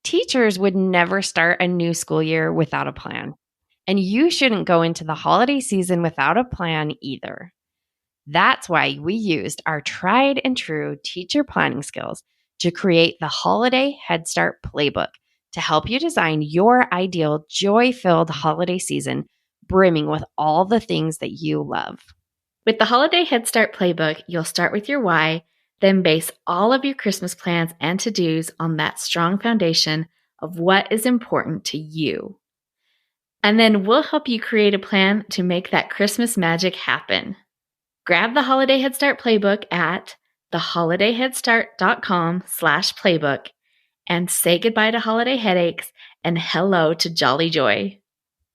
Teachers would never start a new school year without a plan. And you shouldn't go into the holiday season without a plan either. That's why we used our tried and true teacher planning skills to create the Holiday Head Start Playbook to help you design your ideal joy-filled holiday season brimming with all the things that you love. With the Holiday Head Start Playbook, you'll start with your why, then base all of your Christmas plans and to-dos on that strong foundation of what is important to you. And then we'll help you create a plan to make that Christmas magic happen. Grab the Holiday Head Start Playbook at theholiday.headstart.com/playbook and say goodbye to holiday headaches and hello to jolly joy.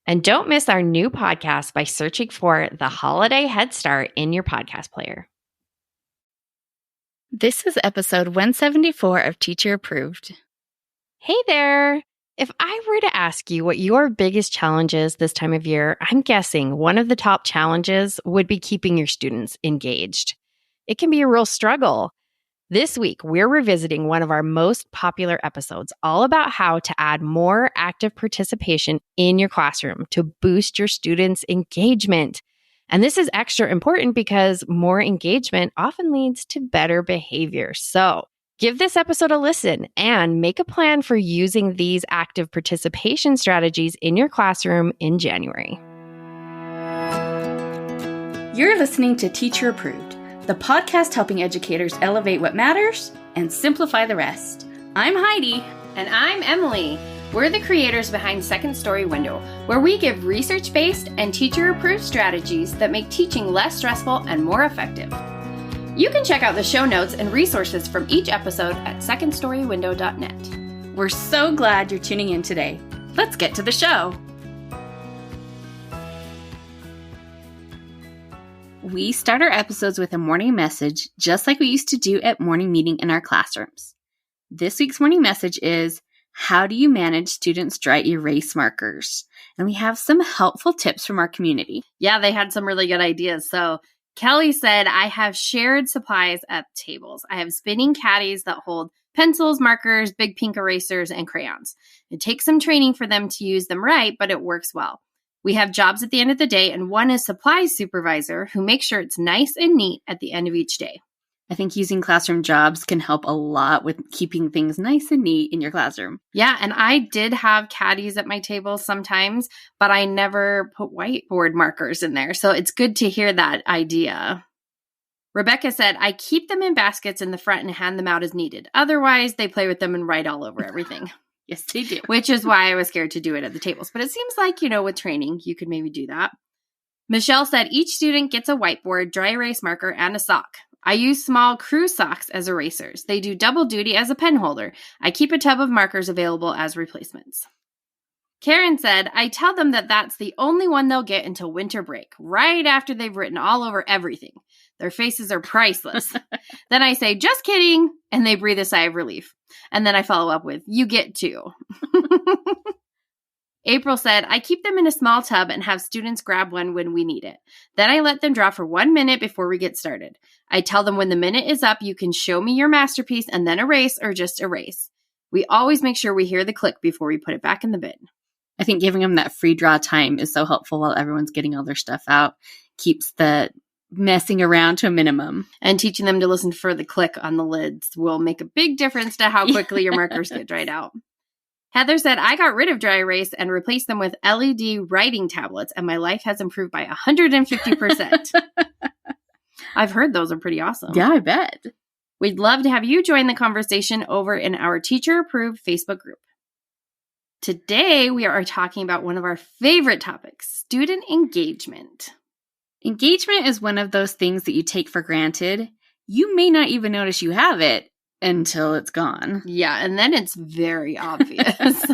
And don't miss our new podcast by searching for The Holiday Head Start in your podcast player. This is episode 174 of Teacher Approved. Hey there! If I were to ask you what your biggest challenge is this time of year, I'm guessing one of the top challenges would be keeping your students engaged. It can be a real struggle. This week, we're revisiting one of our most popular episodes, all about how to add more active participation in your classroom to boost your students' engagement. And this is extra important because more engagement often leads to better behavior. So give this episode a listen and make a plan for using these active participation strategies in your classroom in January. You're listening to Teacher Approved, the podcast helping educators elevate what matters and simplify the rest. I'm Heidi. And I'm Emily. We're the creators behind Second Story Window, where we give research-based and teacher-approved strategies that make teaching less stressful and more effective. You can check out the show notes and resources from each episode at secondstorywindow.net. We're so glad you're tuning in today. Let's get to the show. We start our episodes with a morning message, just like we used to do at morning meeting in our classrooms. This week's morning message is, how do you manage students' dry erase markers? And we have some helpful tips from our community. Yeah, they had some really good ideas. So Kelly said, I have shared supplies at tables. I have spinning caddies that hold pencils, markers, big pink erasers, and crayons. It takes some training for them to use them right, but it works well. We have jobs at the end of the day, and one is supplies supervisor who makes sure it's nice and neat at the end of each day. I think using classroom jobs can help a lot with keeping things nice and neat in your classroom. Yeah, and I did have caddies at my table sometimes, but I never put whiteboard markers in there. So it's good to hear that idea. Rebecca said, I keep them in baskets in the front and hand them out as needed. Otherwise, they play with them and write all over everything. Yes, they do. Which is why I was scared to do it at the tables. But it seems like, with training, you could maybe do that. Michelle said, each student gets a whiteboard, dry erase marker, and a sock. I use small crew socks as erasers. They do double duty as a pen holder. I keep a tub of markers available as replacements. Karen said, I tell them that that's the only one they'll get until winter break, right after they've written all over everything. Their faces are priceless. Then I say, just kidding, and they breathe a sigh of relief. And then I follow up with, you get two. April said, I keep them in a small tub and have students grab one when we need it. Then I let them draw for 1 minute before we get started. I tell them when the minute is up, you can show me your masterpiece and then erase or just erase. We always make sure we hear the click before we put it back in the bin. I think giving them that free draw time is so helpful while everyone's getting all their stuff out. Keeps the messing around to a minimum. And teaching them to listen for the click on the lids will make a big difference to how quickly your markers get dried out. Heather said, I got rid of dry erase and replaced them with LED writing tablets, and my life has improved by 150%. I've heard those are pretty awesome. Yeah, I bet. We'd love to have you join the conversation over in our teacher-approved Facebook group. Today, we are talking about one of our favorite topics, student engagement. Engagement is one of those things that you take for granted. You may not even notice you have it until it's gone. Yeah, and then it's very obvious.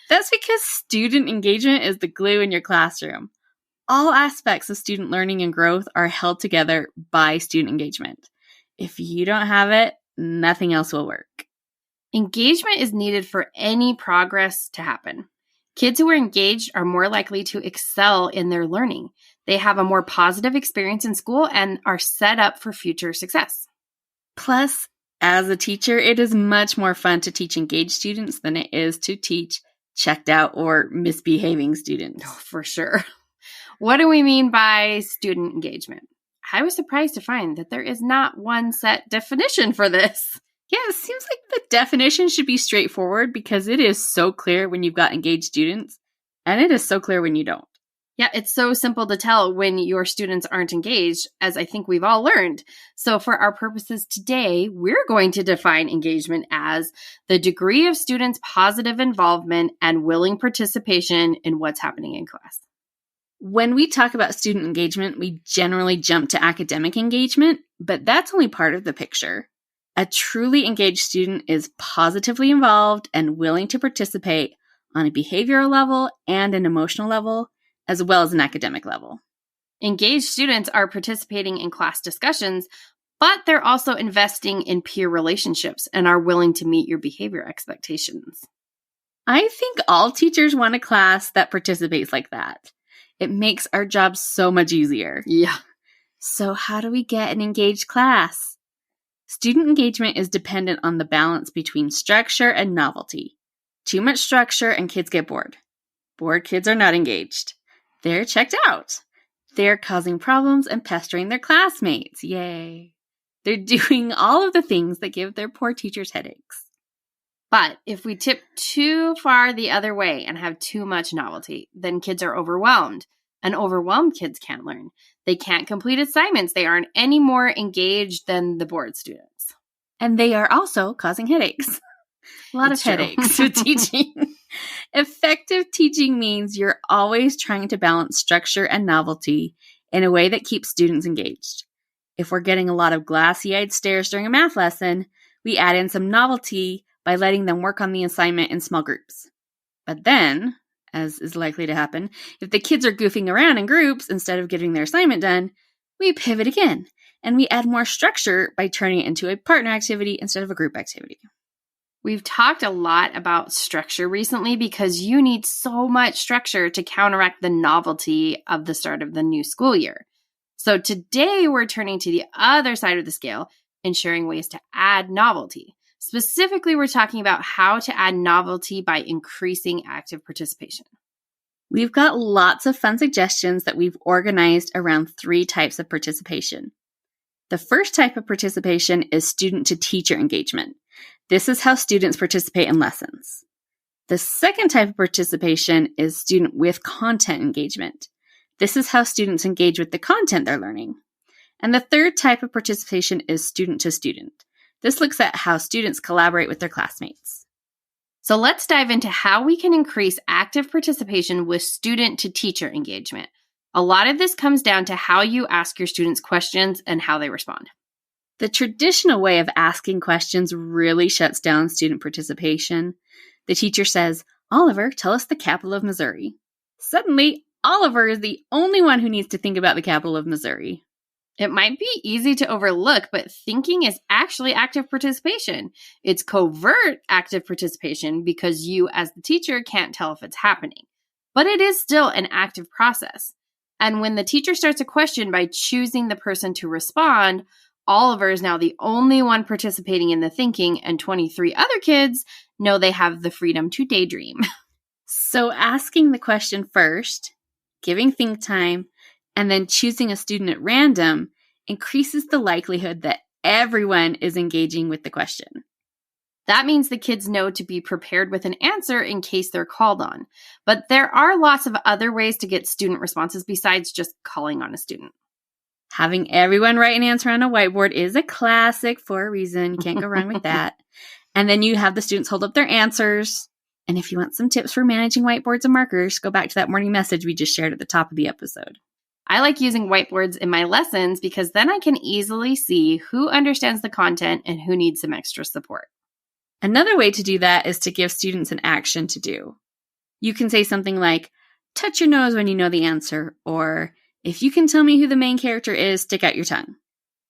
That's because student engagement is the glue in your classroom. All aspects of student learning and growth are held together by student engagement. If you don't have it, nothing else will work. Engagement is needed for any progress to happen. Kids who are engaged are more likely to excel in their learning. They have a more positive experience in school and are set up for future success. Plus, As a teacher, it is much more fun to teach engaged students than it is to teach checked out or misbehaving students. Oh, for sure. What do we mean by student engagement? I was surprised to find that there is not one set definition for this. Yeah, it seems like the definition should be straightforward because it is so clear when you've got engaged students, and it is so clear when you don't. Yeah, it's so simple to tell when your students aren't engaged, as I think we've all learned. So for our purposes today, we're going to define engagement as the degree of students' positive involvement and willing participation in what's happening in class. When we talk about student engagement, we generally jump to academic engagement, but that's only part of the picture. A truly engaged student is positively involved and willing to participate on a behavioral level and an emotional level, as well as an academic level. Engaged students are participating in class discussions, but they're also investing in peer relationships and are willing to meet your behavior expectations. I think all teachers want a class that participates like that. It makes our job so much easier. Yeah. So how do we get an engaged class? Student engagement is dependent on the balance between structure and novelty. Too much structure and kids get bored. Bored kids are not engaged. They're checked out. They're causing problems and pestering their classmates. Yay. They're doing all of the things that give their poor teachers headaches. But if we tip too far the other way and have too much novelty, then kids are overwhelmed. And overwhelmed kids can't learn. They can't complete assignments. They aren't any more engaged than the bored students. And they are also causing headaches. A lot of headaches with teaching. Effective teaching means you're always trying to balance structure and novelty in a way that keeps students engaged. If we're getting a lot of glassy-eyed stares during a math lesson, we add in some novelty by letting them work on the assignment in small groups. But then, as is likely to happen, if the kids are goofing around in groups instead of getting their assignment done, we pivot again, and we add more structure by turning it into a partner activity instead of a group activity. We've talked a lot about structure recently because you need so much structure to counteract the novelty of the start of the new school year. So today we're turning to the other side of the scale and sharing ways to add novelty. Specifically, we're talking about how to add novelty by increasing active participation. We've got lots of fun suggestions that we've organized around 3 types of participation. The first type of participation is student-to-teacher engagement. This is how students participate in lessons. The second type of participation is student with content engagement. This is how students engage with the content they're learning. And the third type of participation is student-to-student. This looks at how students collaborate with their classmates. So let's dive into how we can increase active participation with student-to-teacher engagement. A lot of this comes down to how you ask your students questions and how they respond. The traditional way of asking questions really shuts down student participation. The teacher says, "Oliver, tell us the capital of Missouri." Suddenly, Oliver is the only one who needs to think about the capital of Missouri. It might be easy to overlook, but thinking is actually active participation. It's covert active participation because you, as the teacher, can't tell if it's happening. But it is still an active process. And when the teacher starts a question by choosing the person to respond, Oliver is now the only one participating in the thinking, and 23 other kids know they have the freedom to daydream. So asking the question first, giving think time, and then choosing a student at random increases the likelihood that everyone is engaging with the question. That means the kids know to be prepared with an answer in case they're called on. But there are lots of other ways to get student responses besides just calling on a student. Having everyone write an answer on a whiteboard is a classic for a reason. You can't go wrong with that. And then you have the students hold up their answers. And if you want some tips for managing whiteboards and markers, go back to that morning message we just shared at the top of the episode. I like using whiteboards in my lessons because then I can easily see who understands the content and who needs some extra support. Another way to do that is to give students an action to do. You can say something like, touch your nose when you know the answer, or if you can tell me who the main character is, stick out your tongue.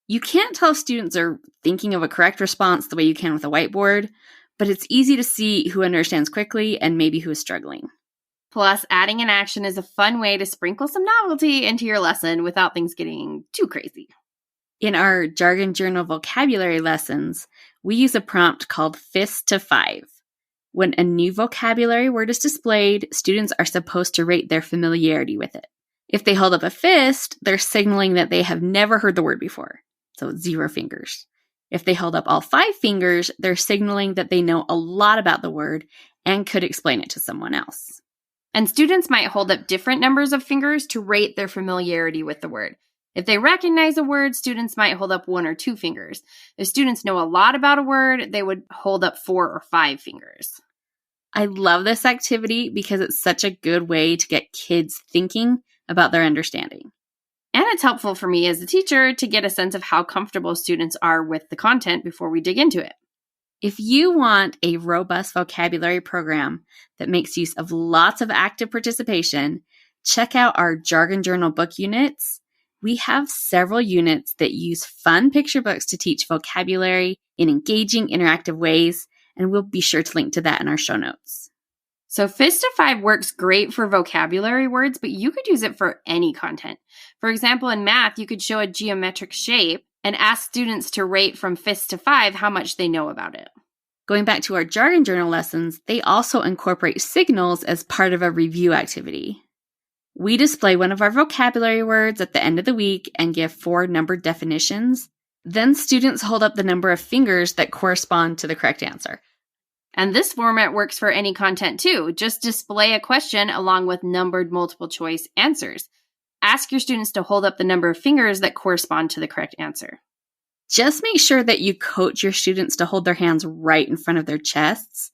You can't tell if students are thinking of a correct response the way you can with a whiteboard, but it's easy to see who understands quickly and maybe who is struggling. Plus, adding an action is a fun way to sprinkle some novelty into your lesson without things getting too crazy. In our Jargon Journal vocabulary lessons, we use a prompt called Fist to 5. When a new vocabulary word is displayed, students are supposed to rate their familiarity with it. If they hold up a fist, they're signaling that they have never heard the word before, so 0 fingers. If they hold up all 5 fingers, they're signaling that they know a lot about the word and could explain it to someone else. And students might hold up different numbers of fingers to rate their familiarity with the word. If they recognize a word, students might hold up 1 or 2 fingers. If students know a lot about a word, they would hold up 4 or 5 fingers. I love this activity because it's such a good way to get kids thinking about their understanding. And it's helpful for me as a teacher to get a sense of how comfortable students are with the content before we dig into it. If you want a robust vocabulary program that makes use of lots of active participation, check out our Jargon Journal book units. We have several units that use fun picture books to teach vocabulary in engaging, interactive ways, and we'll be sure to link to that in our show notes. So Fist to 5 works great for vocabulary words, but you could use it for any content. For example, in math, you could show a geometric shape and ask students to rate from Fist to 5 how much they know about it. Going back to our Jargon Journal lessons, they also incorporate signals as part of a review activity. We display one of our vocabulary words at the end of the week and give 4 numbered definitions. Then students hold up the number of fingers that correspond to the correct answer. And this format works for any content too. Just display a question along with numbered multiple choice answers. Ask your students to hold up the number of fingers that correspond to the correct answer. Just make sure that you coach your students to hold their hands right in front of their chests.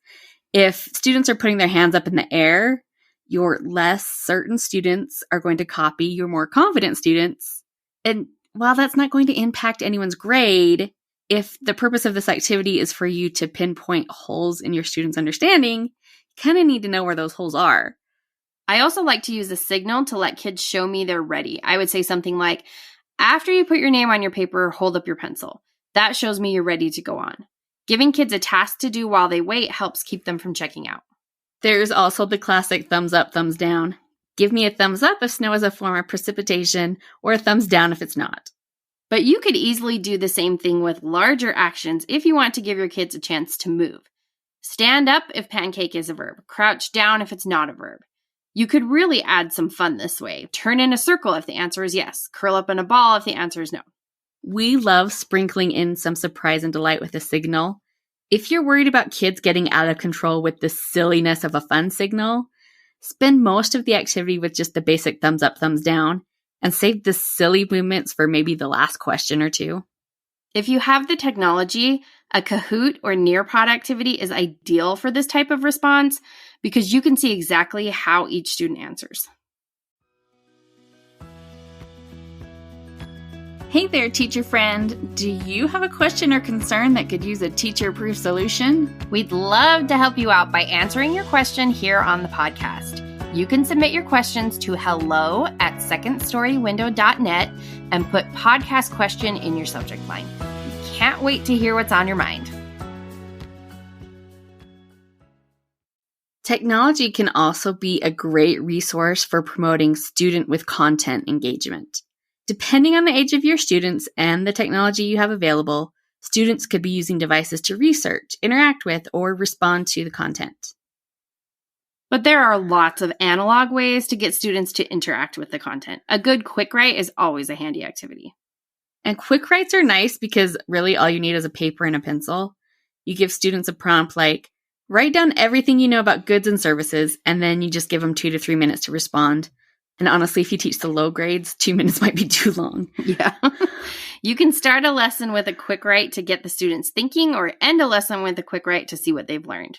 If students are putting their hands up in the air, your less certain students are going to copy your more confident students. And while that's not going to impact anyone's grade, if the purpose of this activity is for you to pinpoint holes in your students' understanding, you kind of need to know where those holes are. I also like to use a signal to let kids show me they're ready. I would say something like, after you put your name on your paper, hold up your pencil. That shows me you're ready to go on. Giving kids a task to do while they wait helps keep them from checking out. There's also the classic thumbs up, thumbs down. Give me a thumbs up if snow is a form of precipitation, or a thumbs down if it's not. But you could easily do the same thing with larger actions if you want to give your kids a chance to move. Stand up if pancake is a verb. Crouch down if it's not a verb. You could really add some fun this way. Turn in a circle if the answer is yes. Curl up in a ball if the answer is no. We love sprinkling in some surprise and delight with a signal. If you're worried about kids getting out of control with the silliness of a fun signal, spend most of the activity with just the basic thumbs up, thumbs down, and save the silly movements for maybe the last question or two. If you have the technology, a Kahoot or Nearpod activity is ideal for this type of response because you can see exactly how each student answers. Hey there, teacher friend. Do you have a question or concern that could use a teacher-proof solution? We'd love to help you out by answering your question here on the podcast. You can submit your questions to hello@secondstorywindow.net and put podcast question in your subject line. We can't wait to hear what's on your mind. Technology can also be a great resource for promoting student with content engagement. Depending on the age of your students and the technology you have available, students could be using devices to research, interact with, or respond to the content. But there are lots of analog ways to get students to interact with the content. A good quick write is always a handy activity. And quick writes are nice because really all you need is a paper and a pencil. You give students a prompt like, write down everything you know about goods and services, and then you just give them 2 to 3 minutes to respond. And honestly, if you teach the low grades, 2 minutes might be too long. Yeah. You can start a lesson with a quick write to get the students thinking or end a lesson with a quick write to see what they've learned.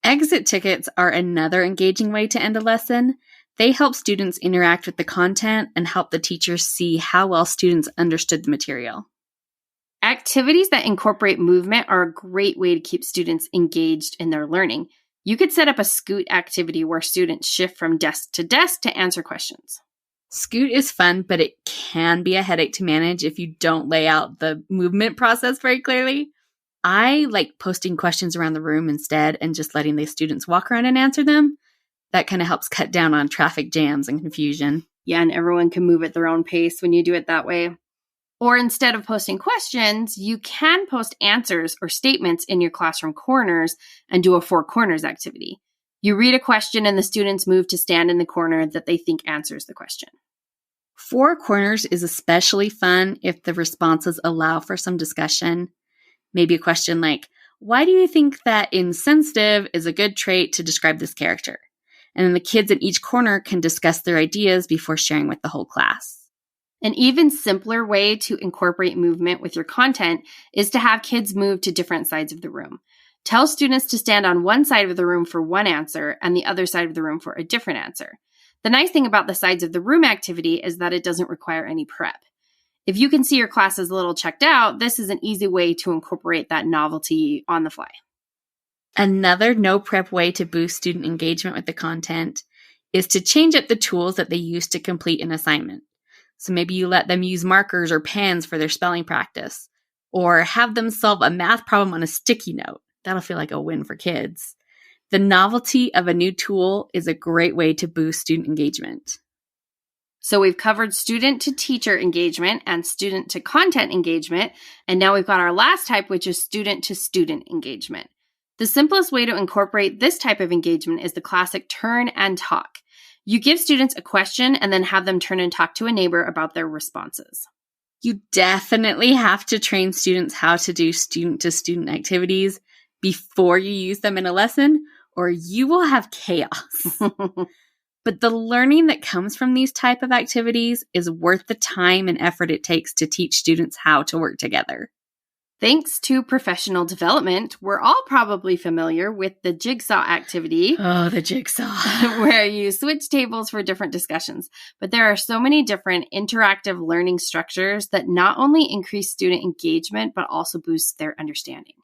Exit tickets are another engaging way to end a lesson. They help students interact with the content and help the teachers see how well students understood the material. Activities that incorporate movement are a great way to keep students engaged in their learning. You could set up a Scoot activity where students shift from desk to answer questions. Scoot is fun, but it can be a headache to manage if you don't lay out the movement process very clearly. I like posting questions around the room instead and just letting the students walk around and answer them. That kind of helps cut down on traffic jams and confusion. Yeah, and everyone can move at their own pace when you do it that way. Or instead of posting questions, you can post answers or statements in your classroom corners and do a 4 corners activity. You read a question and the students move to stand in the corner that they think answers the question. 4 corners is especially fun if the responses allow for some discussion. Maybe a question like, why do you think that insensitive is a good trait to describe this character? And then the kids in each corner can discuss their ideas before sharing with the whole class. An even simpler way to incorporate movement with your content is to have kids move to different sides of the room. Tell students to stand on one side of the room for one answer and the other side of the room for a different answer. The nice thing about the sides of the room activity is that it doesn't require any prep. If you can see your class is a little checked out, this is an easy way to incorporate that novelty on the fly. Another no prep way to boost student engagement with the content is to change up the tools that they use to complete an assignment. So maybe you let them use markers or pens for their spelling practice, or have them solve a math problem on a sticky note. That'll feel like a win for kids. The novelty of a new tool is a great way to boost student engagement. So we've covered student to teacher engagement and student to content engagement, and now we've got our last type, which is student to student engagement. The simplest way to incorporate this type of engagement is the classic turn and talk. You give students a question and then have them turn and talk to a neighbor about their responses. You definitely have to train students how to do student-to-student activities before you use them in a lesson, or you will have chaos. But the learning that comes from these type of activities is worth the time and effort it takes to teach students how to work together. Thanks to professional development, we're all probably familiar with the jigsaw activity. Oh, the jigsaw. Where you switch tables for different discussions. But there are so many different interactive learning structures that not only increase student engagement, but also boost their understanding.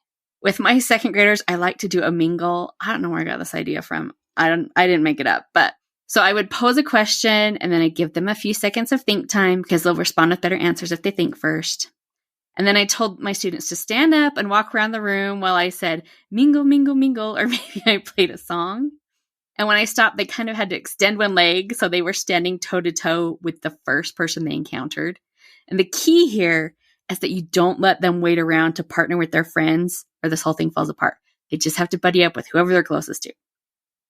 With my second graders, I like to do a mingle. I don't know where I got this idea from. I didn't make it up, but so I would pose a question and then I'd give them a few seconds of think time because they'll respond with better answers if they think first. And then I told my students to stand up and walk around the room while I said, mingle, mingle, mingle, or maybe I played a song. And when I stopped, they kind of had to extend one leg, so they were standing toe-to-toe with the first person they encountered. And the key here is that you don't let them wait around to partner with their friends, or this whole thing falls apart. They just have to buddy up with whoever they're closest to.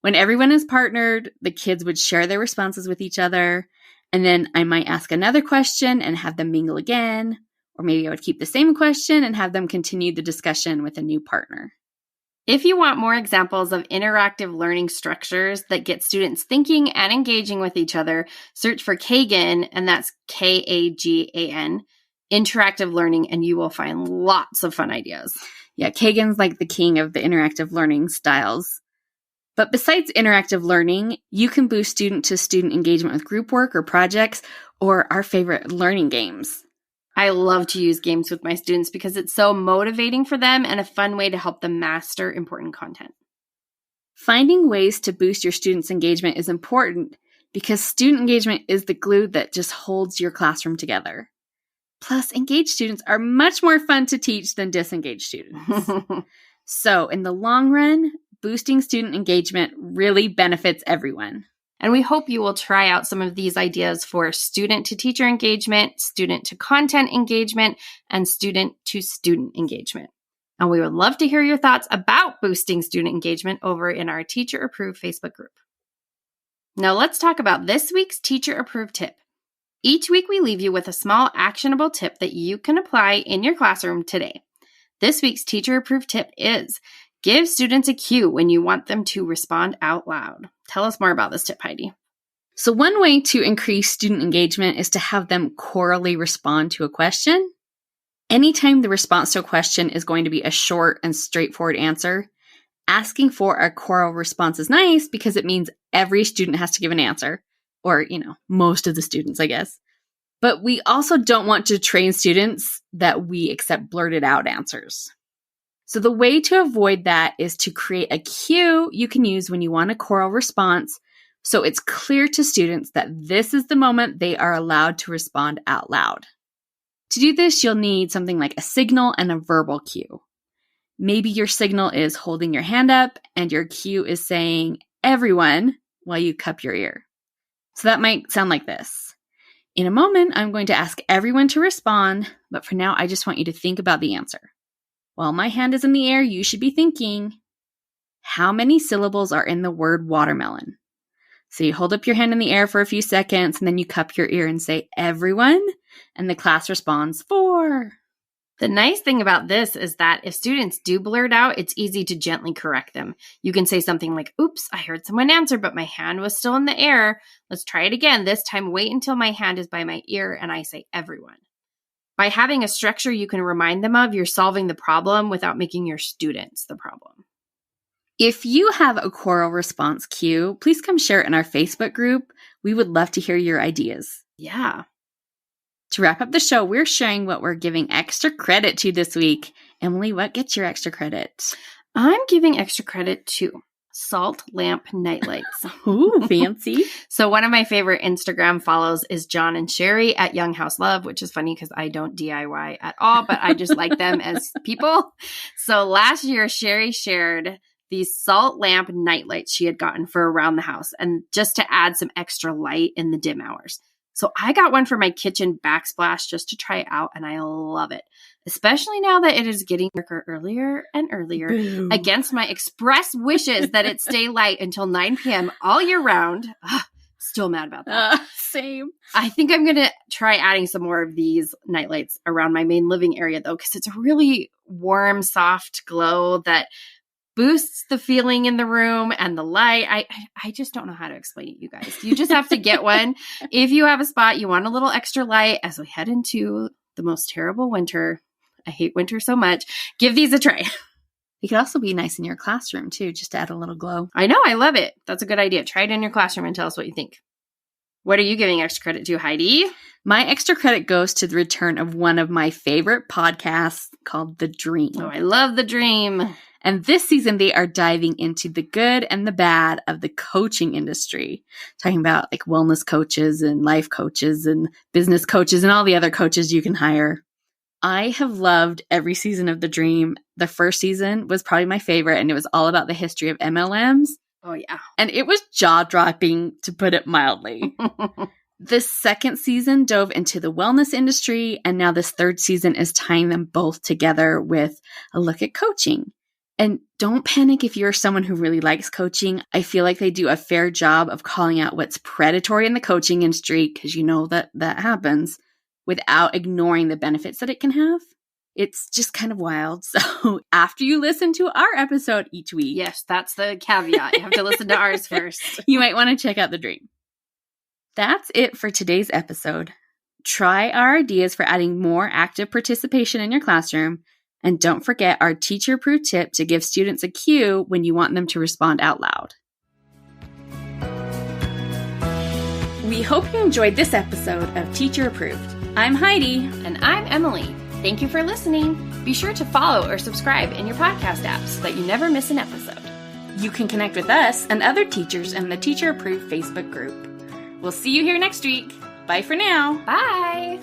When everyone is partnered, the kids would share their responses with each other, and then I might ask another question and have them mingle again. Or maybe I would keep the same question and have them continue the discussion with a new partner. If you want more examples of interactive learning structures that get students thinking and engaging with each other, search for Kagan, and that's Kagan, interactive learning, and you will find lots of fun ideas. Yeah, Kagan's like the king of the interactive learning styles. But besides interactive learning, you can boost student-to-student engagement with group work or projects, or our favorite, learning games. I love to use games with my students because it's so motivating for them and a fun way to help them master important content. Finding ways to boost your students' engagement is important because student engagement is the glue that just holds your classroom together. Plus, engaged students are much more fun to teach than disengaged students. So, in the long run, boosting student engagement really benefits everyone. And we hope you will try out some of these ideas for student-to-teacher engagement, student-to-content engagement, and student-to-student engagement. And we would love to hear your thoughts about boosting student engagement over in our Teacher-Approved Facebook group. Now let's talk about this week's Teacher-Approved tip. Each week we leave you with a small actionable tip that you can apply in your classroom today. This week's Teacher-Approved tip is give students a cue when you want them to respond out loud. Tell us more about this tip, Heidi. So one way to increase student engagement is to have them chorally respond to a question. Anytime the response to a question is going to be a short and straightforward answer, asking for a choral response is nice because it means every student has to give an answer, or, most of the students, I guess. But we also don't want to train students that we accept blurted out answers. So the way to avoid that is to create a cue you can use when you want a choral response so it's clear to students that this is the moment they are allowed to respond out loud. To do this, you'll need something like a signal and a verbal cue. Maybe your signal is holding your hand up and your cue is saying, everyone, while you cup your ear. So that might sound like this. In a moment, I'm going to ask everyone to respond, but for now, I just want you to think about the answer. While my hand is in the air, you should be thinking, how many syllables are in the word watermelon? So you hold up your hand in the air for a few seconds, and then you cup your ear and say, everyone, and the class responds, 4. The nice thing about this is that if students do blurt out, it's easy to gently correct them. You can say something like, oops, I heard someone answer, but my hand was still in the air. Let's try it again. This time, wait until my hand is by my ear and I say everyone. By having a structure you can remind them of, you're solving the problem without making your students the problem. If you have a choral response cue, please come share it in our Facebook group. We would love to hear your ideas. Yeah. To wrap up the show, we're sharing what we're giving extra credit to this week. Emily, what gets your extra credit? I'm giving extra credit to salt lamp nightlights. Ooh, fancy. So one of my favorite Instagram follows is John and Sherry at Young House Love, which is funny because I don't DIY at all, but I just like them as people. So last year, Sherry shared these salt lamp nightlights she had gotten for around the house, and just to add some extra light in the dim hours. So I got one for my kitchen backsplash just to try it out, and I love it, especially now that it is getting darker earlier and earlier. Boom. Against my express wishes that it stay light until 9 p.m. all year round. Still mad about that. Same. I think I'm going to try adding some more of these nightlights around my main living area, though, because it's a really warm, soft glow that boosts the feeling in the room and the light. I just don't know how to explain it, you guys. You just have to get one. If you have a spot, you want a little extra light as we head into the most terrible winter. I hate winter so much. Give these a try. It could also be nice in your classroom, too, just to add a little glow. I know. I love it. That's a good idea. Try it in your classroom and tell us what you think. What are you giving extra credit to, Heidi? My extra credit goes to the return of one of my favorite podcasts called The Dream. Oh, I love The Dream. And this season, they are diving into the good and the bad of the coaching industry, talking about like wellness coaches and life coaches and business coaches and all the other coaches you can hire. I have loved every season of The Dream. The first season was probably my favorite, and it was all about the history of MLMs. Oh, yeah. And it was jaw-dropping, to put it mildly. The second season dove into the wellness industry, and now this third season is tying them both together with a look at coaching. And don't panic if you're someone who really likes coaching. I feel like they do a fair job of calling out what's predatory in the coaching industry, because you know that happens, without ignoring the benefits that it can have. It's just kind of wild. So after you listen to our episode each week. Yes, that's the caveat. You have to listen to ours first. You might want to check out The Dream. That's it for today's episode. Try our ideas for adding more active participation in your classroom. And don't forget our teacher-approved tip to give students a cue when you want them to respond out loud. We hope you enjoyed this episode of Teacher Approved. I'm Heidi. And I'm Emily. Thank you for listening. Be sure to follow or subscribe in your podcast app so that you never miss an episode. You can connect with us and other teachers in the Teacher Approved Facebook group. We'll see you here next week. Bye for now. Bye.